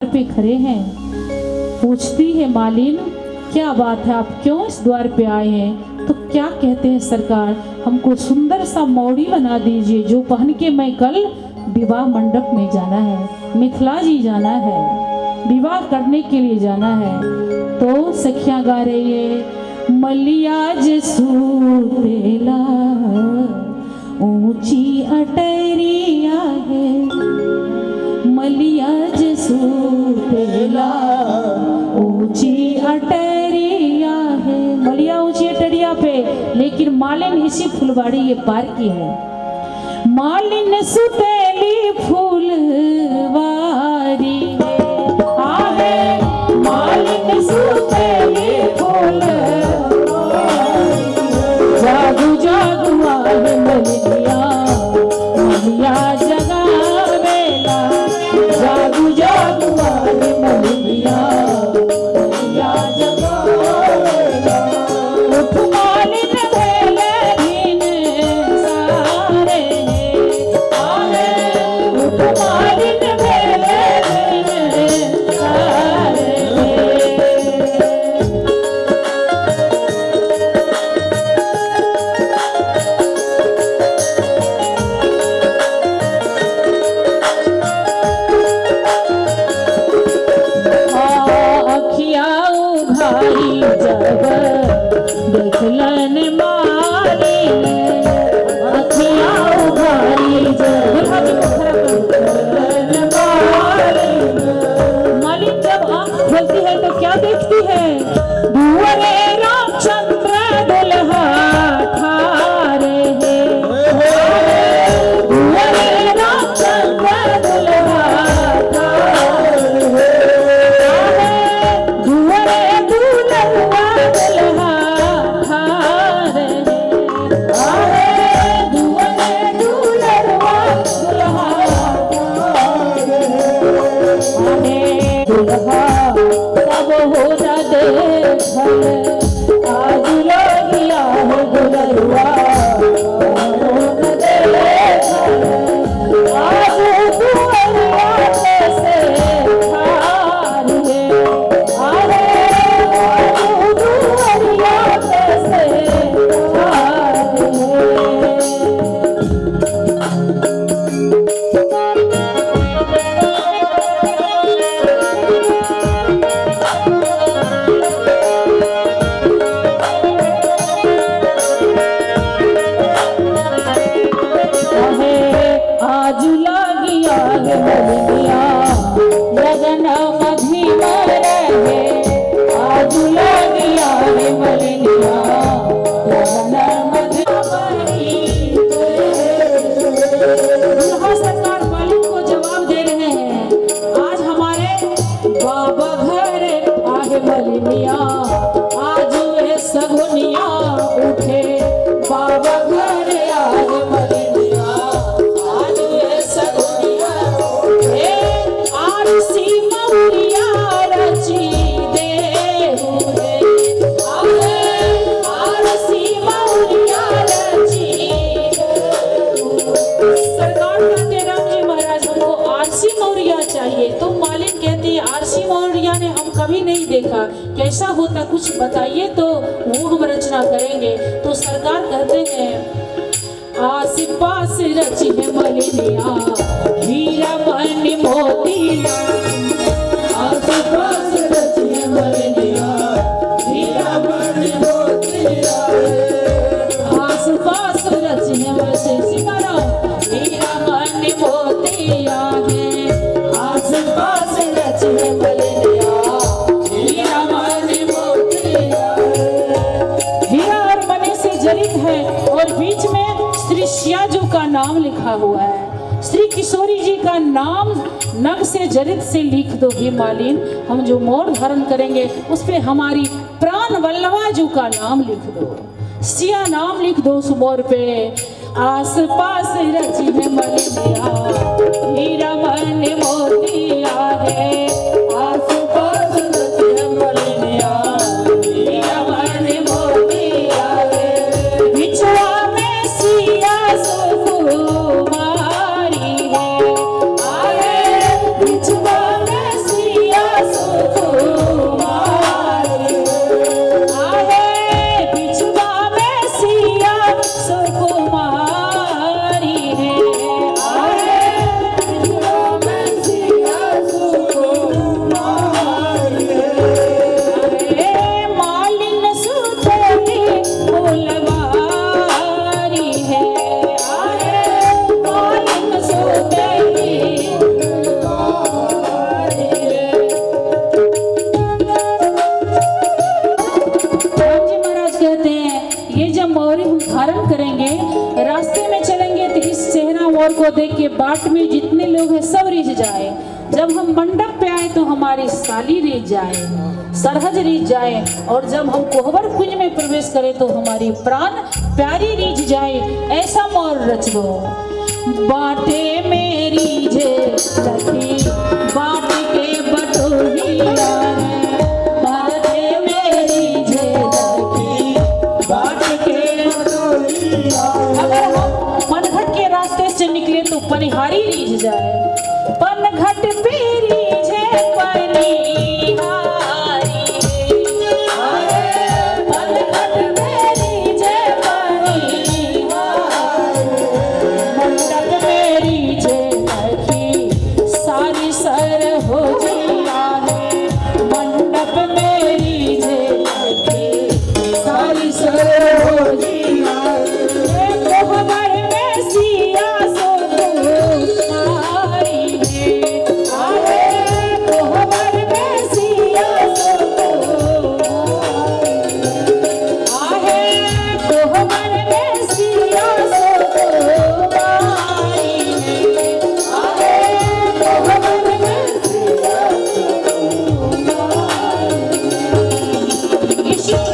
पे खड़े हैं। पूछती है मालिन क्या बात है, आप क्यों इस द्वार पे आए हैं? तो क्या कहते हैं सरकार, हमको सुंदर सा मौड़ी बना दीजिए जो पहन के मैं कल विवाह मंडप में जाना है, मिथिला जी जाना है, विवाह करने के लिए जाना है। तो सखियां गा रही है, मलियाज सूतेला ऊंची अटरिया है, मलियाज सूतेला ऊंची अटरिया है। मलिया ऊंची अटरिया पे, लेकिन मालिन इसी फुलवाड़ी ये पार की है। मालिन सुतेली फूलवारी आहे, मालिन सुतेली फूलवारी, जागू जागू आहे मलिया, मलिया जगावेला, जागू जागू आहे मलिया, मलिया जगावेला। उठ मालिन भेले दिन सारे आहे, उठ मालिन भेले दिन सारे। देखलन मालिन अखियाँ उघारी मालिन जब आँख खोलती है तो क्या देखती है? दुआरे रामचंद्र दुल्हा ठारे हैं, दुआरे रामचंद्र दुल्हा ठारे हैं, दुआरे दुल्हा दुल्हा ठारे हैं, दुआरे दुल्हा दुल्हा ठारे हैं। दुल्हा सब हो जा देखल, आज लोगिया हो दुल्हा हो देखल, आज दुआरिया से ठार है, अरे आज दुआरिया से ठार है। आज लागिया है मलिया लगन मधिमा रहे, आज लागिया है मलिया लगन मधिमा रही। दुल्हा सरकार मालिक को जवाब दे रहे हैं, आज हमारे बाबा घर आए मलिया, आज वे सगुनिया उठे, बाबा घर आए मलिया, आज वे सगुनिया उठे, आरसी मौरिया रची दे हुए, आरसी मौरिया रची दे हुए। सरकार कहते हैं राम जी महाराज हमको आरसी मौरिया चाहिए। तो मालिक कहती है आरसी मौरिया ने हम कभी नहीं देखा, कैसा होता कुछ बताइए तो वो हम रचना करेंगे। तो सरकार कहते हैं आस पास रची है मलिया, हीरा मन मोतिया, आस पास रची है मलिया, हीरा मन मोतिया, आस पास रची है मलिया, हीरा मन मोतिया है, आस पास रची है मलिया, हीरा मन मोतिया है। हीरा और मणि से जड़ित है और बीच में श्री श्याजू का नाम लिखा हुआ है। श्री किशोरी जी का नाम नग से जरित से लिख दो हे मालिन, हम जो मोर धारण करेंगे उस पे हमारी प्राण वल्लभा जी का नाम लिख दो, सिया नाम लिख दो उस मोर पे। आस पास रची है मलिया, हीरा मन मोतिया है, आस पास रची है मलिया, हीरा मन मोतिया है। बिछुआ में सिया सुकुमारी है, आए बिछुआ में सिया को देख के बाट में जितने लोग हैं सब रिझ जाए। जब हम मंडप पे आए तो हमारी साली रिझ जाए, सरहज रिझ जाए, और जब हम कोहबर कुंज में प्रवेश करें तो हमारी प्राण प्यारी रिझ जाए। ऐसा मोर रच दो। बाटे मेरी जे लखी